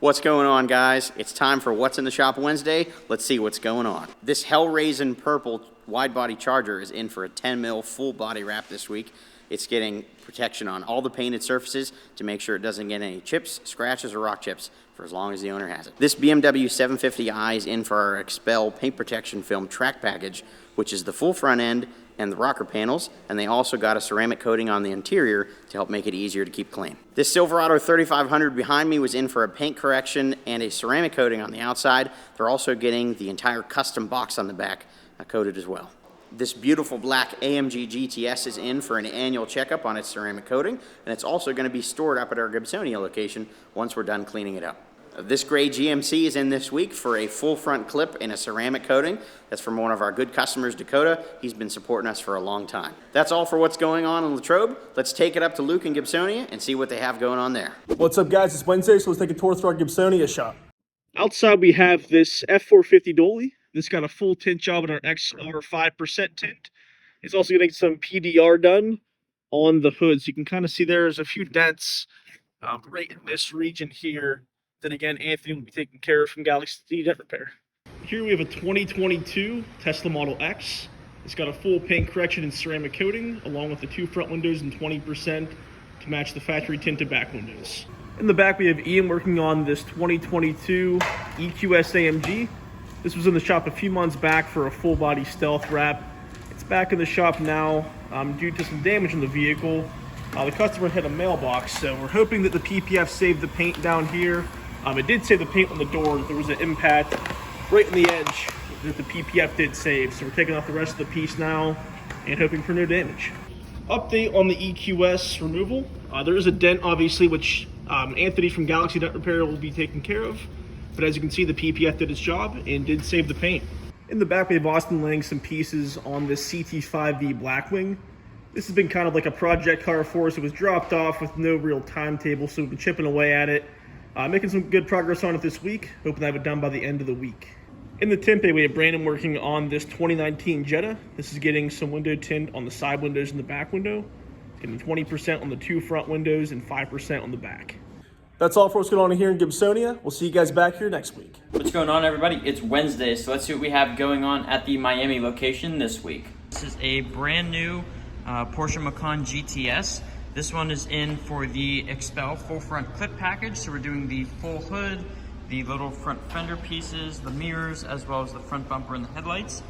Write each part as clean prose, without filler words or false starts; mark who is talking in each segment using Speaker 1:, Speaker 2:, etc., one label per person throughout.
Speaker 1: What's going on, guys? It's time for What's in the Shop Wednesday. Let's see what's going on. This Hellraisin purple wide body Charger is in for a 10 mil full body wrap this week. It's getting protection on all the painted surfaces to make sure it doesn't get any chips, scratches, or rock chips for as long as the owner has it. This BMW 750i is in for our Expel paint protection film track package, which is the full front end and the rocker panels, and they also got a ceramic coating on the interior to help make it easier to keep clean. This Silverado 3500 behind me was in for a paint correction and a ceramic coating on the outside. They're also getting the entire custom box on the back coated as well. This beautiful black AMG GTS is in for an annual checkup on its ceramic coating, and it's also going to be stored up at our Gibsonia location once we're done cleaning it up. This gray GMC is in this week for a full front clip and a ceramic coating. That's from one of our good customers, Dakota. He's been supporting us for a long time. That's all for what's going on in Latrobe. Let's take it up to Luke and Gibsonia and see what they have going on there.
Speaker 2: What's up, guys? It's Wednesday, so let's take a tour through our Gibsonia shop. Outside, we have this F450 dolly. This got a full tint job in our XR 5% tint. It's also getting some PDR done on the hood, so you can kind of see there's a few dents right in this region here. Then again, Anthony will be taking care of from Galaxy Dent Repair. Here we have a 2022 Tesla Model X. It's got a full paint correction and ceramic coating, along with the two front windows and 20% to match the factory tinted back windows. In the back, we have Ian working on this 2022 EQS AMG. This was in the shop a few months back for a full body stealth wrap. It's back in the shop now due to some damage in the vehicle. The customer hit a mailbox, so we're hoping that the PPF saved the paint down here. It did save the paint on the door. There was an impact right in the edge that the PPF did save. So we're taking off the rest of the piece now and hoping for no damage. Update on the EQS removal. There is a dent, obviously, which Anthony from Galaxy Dent Repair will be taking care of. But as you can see, the PPF did its job and did save the paint. In the back, we have Austin laying some pieces on this CT5V Blackwing. This has been kind of like a project car for us. It was dropped off with no real timetable, so we've been chipping away at it. Making some good progress on it this week, hoping to have it done by the end of the week. In the tint bay, we have Brandon working on this 2019 Jetta. This is getting some window tint on the side windows and the back window. Getting 20% on the two front windows and 5% on the back. That's all for what's going on here in Gibsonia. We'll see you guys back here next week.
Speaker 3: What's going on, everybody? It's Wednesday, so let's see what we have going on at the Miami location this week. This is a brand new Porsche Macan GTS. This one is in for the Expel full front clip package. So we're doing the full hood, the little front fender pieces, the mirrors, as well as the front bumper and the headlights.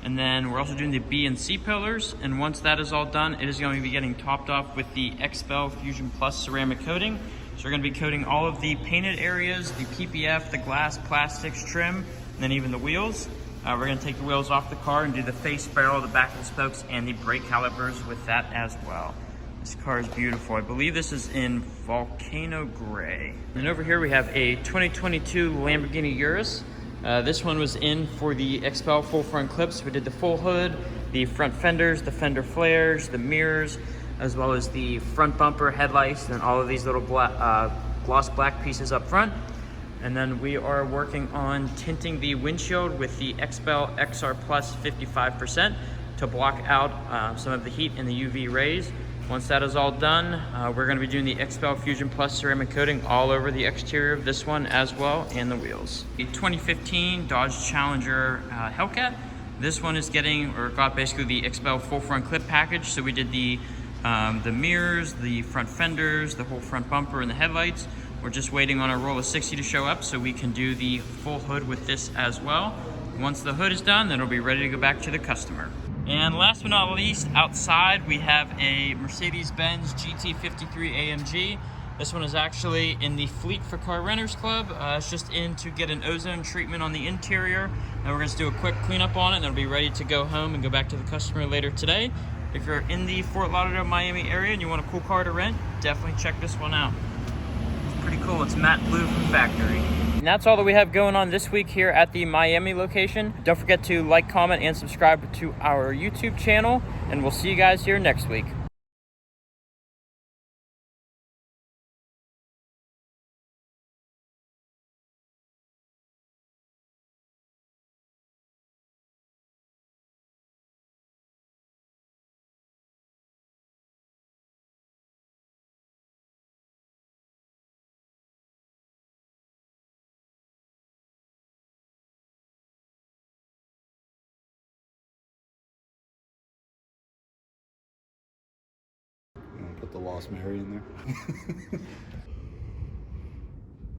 Speaker 3: And then we're also doing the B and C pillars. And once that is all done, it is going to be getting topped off with the Expel Fusion Plus ceramic coating. So we're going to be coating all of the painted areas, the PPF, the glass, plastics, trim, and then even the wheels. We're going to take the wheels off the car and do the face barrel, the back of the spokes, and the brake calipers with that as well. This car is beautiful. I believe this is in Volcano Gray. And over here we have a 2022 Lamborghini Urus. This one was in for the Expel full front clips. We did the full hood, the front fenders, the fender flares, the mirrors, as well as the front bumper, headlights, and all of these little gloss black pieces up front. And then we are working on tinting the windshield with the Expel XR Plus 55% to block out some of the heat and the UV rays. Once that is all done, we're going to be doing the Expel Fusion Plus ceramic coating all over the exterior of this one as well, and the wheels. The 2015 Dodge Challenger Hellcat. This one is getting, or got basically the Expel full front clip package. So we did the mirrors, the front fenders, the whole front bumper, and the headlights. We're just waiting on a roll of 60 to show up so we can do the full hood with this as well. Once the hood is done, then it'll be ready to go back to the customer. And last but not least, outside we have a Mercedes-Benz GT53 AMG. This one is actually in the Fleet for Car Renters Club. It's just in to get an ozone treatment on the interior. And we're going to do a quick cleanup on it, and it'll be ready to go home and go back to the customer later today. If you're in the Fort Lauderdale, Miami area and you want a cool car to rent, definitely check this one out. It's pretty cool. It's matte blue from factory. And that's all that we have going on this week here at the Miami location. Don't forget to like, comment, and subscribe to our YouTube channel, and we'll see you guys here next week.
Speaker 4: the Lost Mary in there.